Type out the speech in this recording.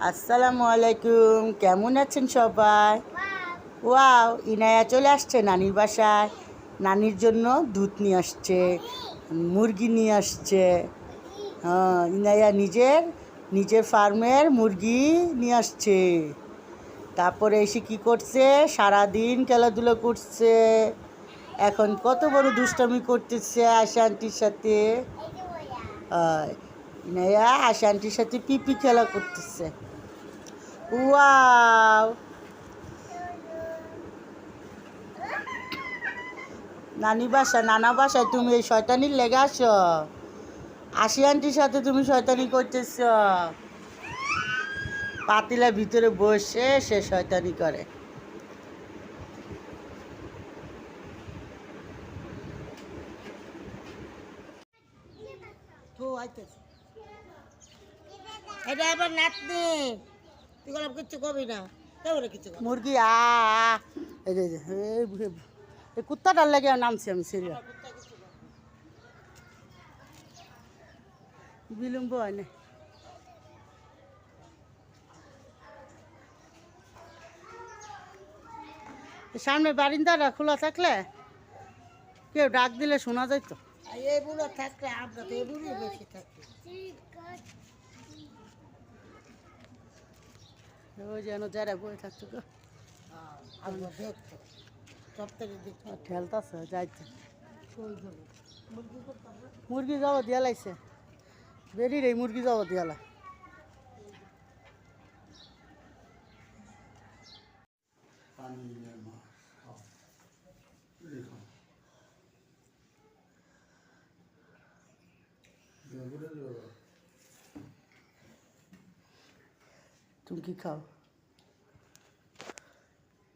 আসসালামু আলাইকুম, কেমন আছেন সবাই? ওয়াও, ইনায়া চলে আসছে নানির বাসায়। নানির জন্য দুধ নিয়ে আসছে, মুরগি নিয়ে আসছে। হ্যাঁ, ইনায়া নিজের ফার্মের মুরগি নিয়ে আসছে। তারপরে এসে কী করছে, সারাদিন খেলাধুলো করছে। এখন কত বড় দুষ্টামি করতেছে আশা আন্টির সাথে। ইনায়া আশা আন্টির সাথে পিপি খেলা করতেছে। ওয়াও, নানা বাসায় তুমি এই শয়তানির লেগে আসো? আশি আন্টির সাথে তুমি শয়তানি করতেছ? পাতিলার ভিতরে বসে সে শয়তানি করে। এটা এবার নাতনি তুই গলাপ কিচ্ছু কবি না কিছু মুরগি এই যে এই কুত্তাটার লেগে নামছি আমি সিরিয়া বিলম্ব হয় না। সামনে বারিন্দাটা খোলা থাকলে কেউ ডাক দিলে শোনা যায় তো। এগুলো থাকলে আমরা তো এগুলোই বেশি থাকি। ওই যেন যারা বই থাকতো গো, আমরা দেখতো সপ্তাহে দেখতো ঠেলতাছে যাইতে। মুরগি যাবো দিয়া লাগছে, বেরি রে মুরগি যাবো দিয়ালা। তুমি কি খাও?